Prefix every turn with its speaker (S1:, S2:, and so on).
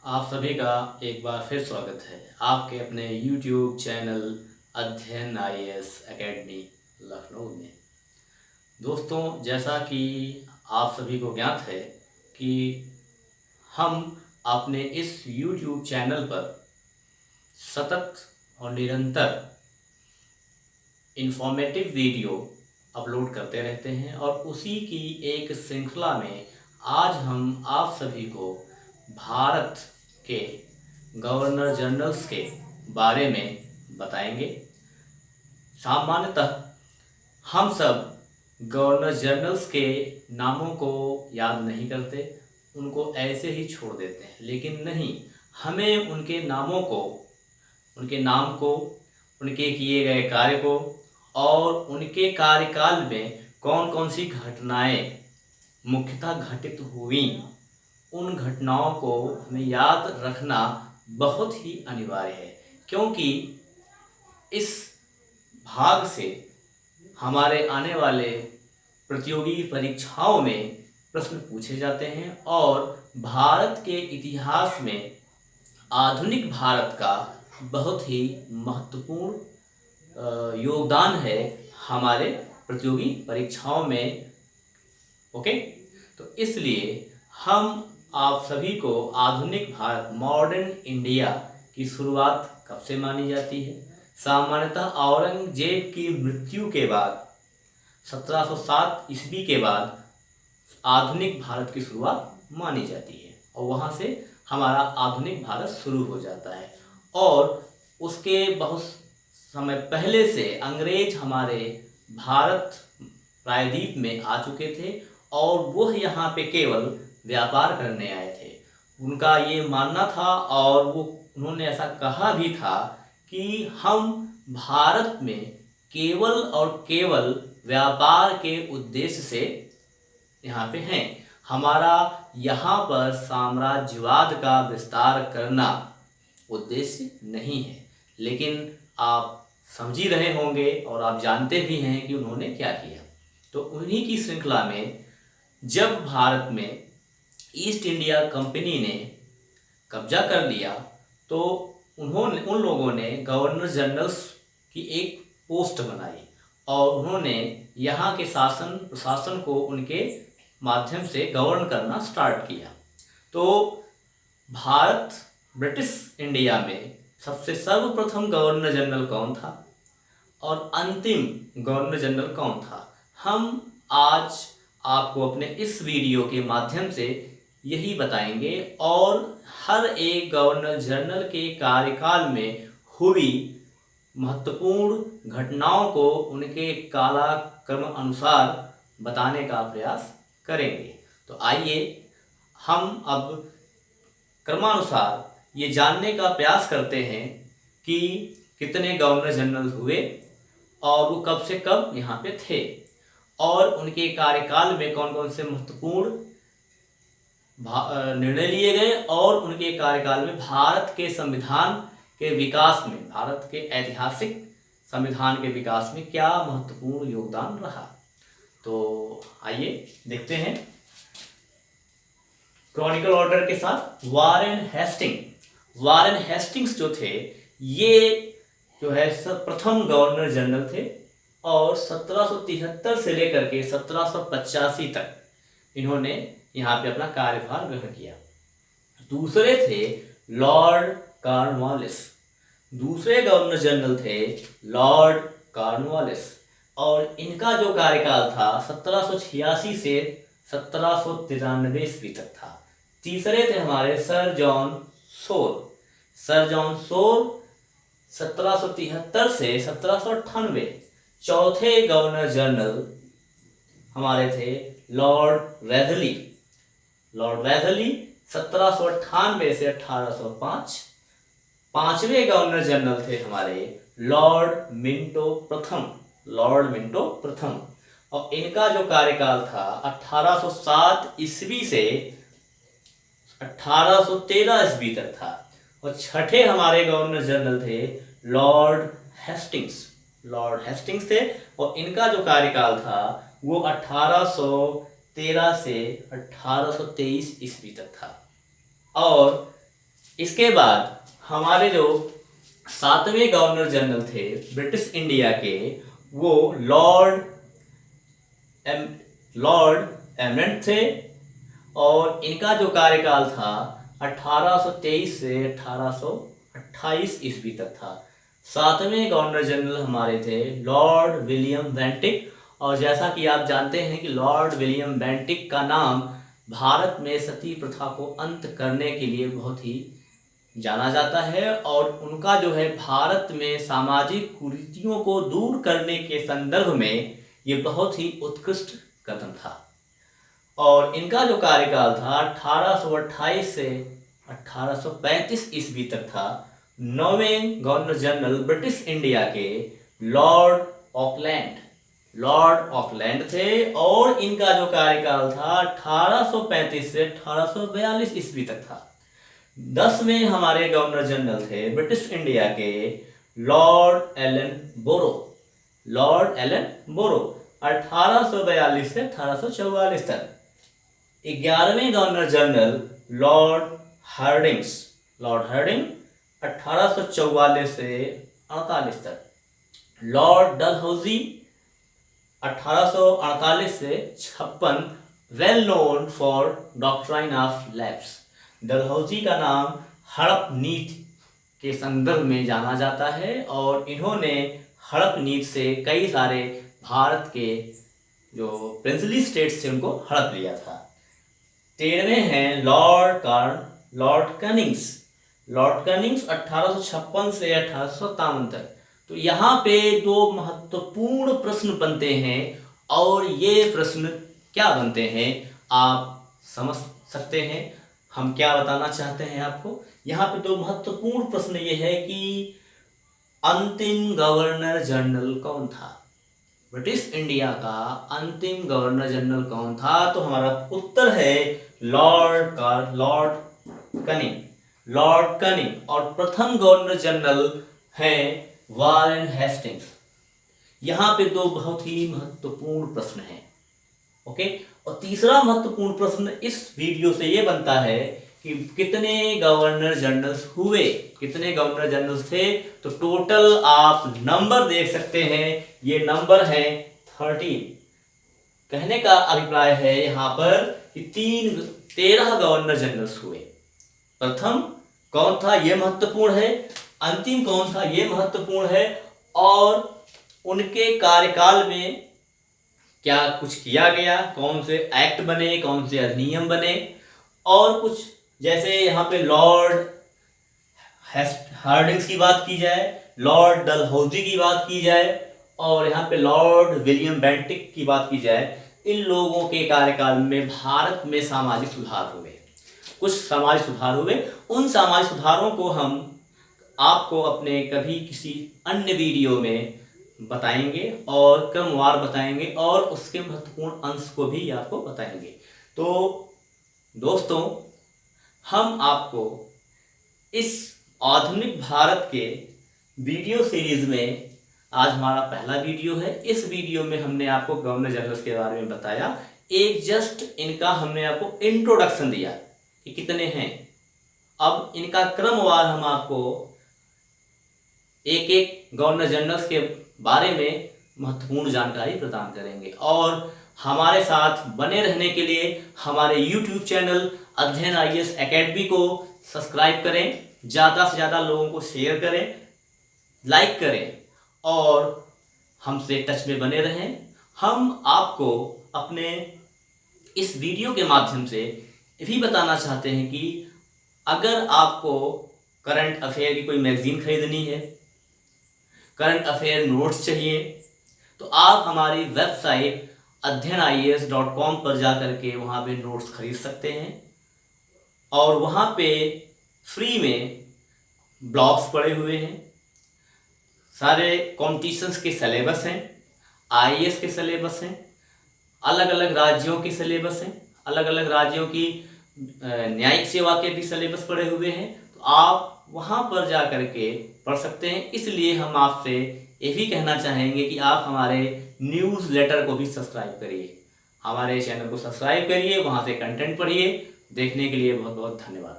S1: आप सभी का एक बार फिर स्वागत है आपके अपने YouTube चैनल अध्ययन IAS एकेडमी लखनऊ में। दोस्तों, जैसा कि आप सभी को ज्ञात है कि हम अपने इस YouTube चैनल पर सतत और निरंतर इंफॉर्मेटिव वीडियो अपलोड करते रहते हैं और उसी की एक श्रृंखला में आज हम आप सभी को भारत के गवर्नर जनरल्स के बारे में बताएंगे। सामान्यतः हम सब गवर्नर जनरल्स के नामों को याद नहीं करते, उनको ऐसे ही छोड़ देते हैं, लेकिन नहीं, हमें उनके नामों को, उनके नाम को, उनके किए गए कार्य को और उनके कार्यकाल में कौन कौन सी घटनाएं मुख्यतः घटित हुई, उन घटनाओं को हमें याद रखना बहुत ही अनिवार्य है, क्योंकि इस भाग से हमारे आने वाले प्रतियोगी परीक्षाओं में प्रश्न पूछे जाते हैं और भारत के इतिहास में आधुनिक भारत का बहुत ही महत्वपूर्ण योगदान है हमारे प्रतियोगी परीक्षाओं में। ओके, तो इसलिए हम आप सभी को आधुनिक भारत, मॉडर्न इंडिया की शुरुआत कब से मानी जाती है? सामान्यतः औरंगजेब की मृत्यु के बाद 1707 ईस्वी के बाद आधुनिक भारत की शुरुआत मानी जाती है और वहाँ से हमारा आधुनिक भारत शुरू हो जाता है। और उसके बहुत समय पहले से अंग्रेज हमारे भारत प्रायद्वीप में आ चुके थे और वह यहाँ पे केवल व्यापार करने आए थे। उनका ये मानना था और उन्होंने ऐसा कहा भी था कि हम भारत में केवल और केवल व्यापार के उद्देश्य से यहाँ पे हैं। हमारा यहाँ पर साम्राज्यवाद का विस्तार करना उद्देश्य नहीं है। लेकिन आप समझ ही रहे होंगे और आप जानते भी हैं कि उन्होंने क्या किया। तो उन्हीं की श्रृंखला में जब भारत में ईस्ट इंडिया कंपनी ने कब्जा कर लिया तो उन लोगों ने गवर्नर जनरल्स की एक पोस्ट बनाई और उन्होंने यहाँ के शासन प्रशासन को उनके माध्यम से गवर्न करना स्टार्ट किया। तो भारत ब्रिटिश इंडिया में सबसे सर्वप्रथम गवर्नर जनरल कौन था और अंतिम गवर्नर जनरल कौन था, हम आज आपको अपने इस वीडियो के माध्यम से यही बताएंगे और हर एक गवर्नर जनरल के कार्यकाल में हुई महत्वपूर्ण घटनाओं को उनके कालक्रम अनुसार बताने का प्रयास करेंगे। तो आइए हम अब क्रमानुसार ये जानने का प्रयास करते हैं कि कितने गवर्नर जनरल हुए और वो कब से कब यहाँ पे थे और उनके कार्यकाल में कौन कौन से महत्वपूर्ण निर्णय लिए गए और उनके कार्यकाल में भारत के संविधान के विकास में, भारत के ऐतिहासिक संविधान के विकास में क्या महत्वपूर्ण योगदान रहा। तो आइए देखते हैं क्रॉनिकल ऑर्डर के साथ। वारेन हेस्टिंग्स जो थे, ये जो है प्रथम गवर्नर जनरल थे और 1773 से लेकर के 1785 तक इन्होंने यहाँ पे अपना कार्यभार ग्रहण किया। दूसरे थे लॉर्ड कॉर्नवालिस, दूसरे गवर्नर जनरल थे लॉर्ड कॉर्नवालिस और इनका जो कार्यकाल था 1786 से 1793 ईस्वी तक था। तीसरे थे हमारे सर जॉन सोर 1773 से 1798। चौथे गवर्नर जनरल हमारे थे लॉर्ड वेजली 1798 से 1805। पांचवें गवर्नर जनरल थे हमारे लॉर्ड मिंटो प्रथम और इनका जो कार्यकाल था 1807 ईस्वी से 1813 ईस्वी तक था। और छठे हमारे गवर्नर जनरल थे लॉर्ड हेस्टिंग्स थे और इनका जो कार्यकाल था वो 1813 से 1823 ईस्वी तक था। और इसके बाद हमारे जो 7वें गवर्नर जनरल थे ब्रिटिश इंडिया के, वो लॉर्ड एमरेंट थे, और इनका जो कार्यकाल था 1823 से 1828 ईस्वी तक था। 7वें गवर्नर जनरल हमारे थे लॉर्ड विलियम बेंटिक, और जैसा कि आप जानते हैं कि लॉर्ड विलियम बेंटिक का नाम भारत में सती प्रथा को अंत करने के लिए बहुत ही जाना जाता है, और उनका जो है भारत में सामाजिक कुरीतियों को दूर करने के संदर्भ में ये बहुत ही उत्कृष्ट कदम था। और इनका जो कार्यकाल था 1828 से 1835 ईस्वी तक था। 9वें गवर्नर जनरल ब्रिटिश इंडिया के लॉर्ड ऑकलैंड थे, और इनका जो कार्यकाल था 1835 से 1842 ईस्वी तक था। 10वें हमारे गवर्नर जनरल थे ब्रिटिश इंडिया के लॉर्ड एलन बोरो 1842 से 1844 तक। 11वें गवर्नर जनरल लॉर्ड हार्डिंग 1844 से 48 तक। लॉर्ड डलहौजी 1848 से 56, well known for doctrine of lapse. Dalhousie का नाम हड़प नीति के संदर्भ में जाना जाता है, और इन्होंने हड़प नीति से कई सारे भारत के जो प्रिंसली स्टेट्स थे उनको हड़प लिया था। 13वें हैं लॉर्ड कनिंग्स 1856 से 1857 तक। तो यहाँ पे दो महत्वपूर्ण प्रश्न बनते हैं, और ये प्रश्न क्या बनते हैं आप समझ सकते हैं हम क्या बताना चाहते हैं आपको। यहाँ पे दो महत्वपूर्ण प्रश्न ये है कि अंतिम गवर्नर जनरल कौन था, ब्रिटिश इंडिया का अंतिम गवर्नर जनरल कौन था। तो हमारा उत्तर है लॉर्ड कनिंग, और प्रथम गवर्नर जनरल हैं वारेन हेस्टिंग्स। यहाँ पे दो बहुत ही महत्वपूर्ण प्रश्न हैं। ओके, और तीसरा महत्वपूर्ण प्रश्न इस वीडियो से ये बनता है कि कितने गवर्नर जनरल्स थे। तो टोटल आप नंबर देख सकते हैं, ये नंबर है 13। कहने का अभिप्राय है यहाँ पर कि 13 गवर्नर जनरल्स हुए। प्रथम कौन था ये महत्वपूर्ण है, अंतिम कौन था ये महत्वपूर्ण है, और उनके कार्यकाल में क्या कुछ किया गया, कौन से एक्ट बने, कौन से अधिनियम बने, और कुछ जैसे यहाँ पे लॉर्ड हार्डिंग्स की बात की जाए, लॉर्ड डलहौजी की बात की जाए, और यहाँ पे लॉर्ड विलियम बेंटिक की बात की जाए। इन लोगों के कार्यकाल में भारत में सामाजिक सुधार हुए, कुछ सामाजिक सुधार हुए। उन सामाजिक सुधारों को हम आपको अपने कभी किसी अन्य वीडियो में बताएंगे, और क्रमवार बताएंगे, और उसके महत्वपूर्ण अंश को भी आपको बताएंगे। तो दोस्तों, हम आपको इस आधुनिक भारत के वीडियो सीरीज में, आज हमारा पहला वीडियो है, इस वीडियो में हमने आपको गवर्नर जनरल्स के बारे में बताया। एक जस्ट इनका हमने आपको इंट्रोडक्शन दिया कि कितने हैं। अब इनका क्रमवार हम आपको एक एक गवर्नर जनरल्स के बारे में महत्वपूर्ण जानकारी प्रदान करेंगे। और हमारे साथ बने रहने के लिए हमारे YouTube चैनल अध्ययन IAS एकेडमी को सब्सक्राइब करें, ज़्यादा से ज़्यादा लोगों को शेयर करें, लाइक करें, और हमसे टच में बने रहें। हम आपको अपने इस वीडियो के माध्यम से ये भी बताना चाहते हैं कि अगर आपको करंट अफेयर की कोई मैगजीन खरीदनी है, करंट अफेयर नोट्स चाहिए, तो आप हमारी वेबसाइट अध्ययन-ias.com पर जा कर के वहाँ पे नोट्स खरीद सकते हैं। और वहाँ पे फ्री में ब्लॉग्स पड़े हुए हैं, सारे कॉम्पिटिशन्स के सिलेबस हैं, IAS के सिलेबस हैं, अलग अलग राज्यों के सिलेबस हैं, अलग अलग राज्यों की न्यायिक सेवा के भी सिलेबस पड़े हुए हैं। तो आप वहाँ पर जा कर के पढ़ सकते हैं। इसलिए हम आपसे ये भी कहना चाहेंगे कि आप हमारे न्यूज़ लेटर को भी सब्सक्राइब करिए, हमारे चैनल को सब्सक्राइब करिए, वहाँ से कंटेंट पढ़िए। देखने के लिए बहुत बहुत धन्यवाद।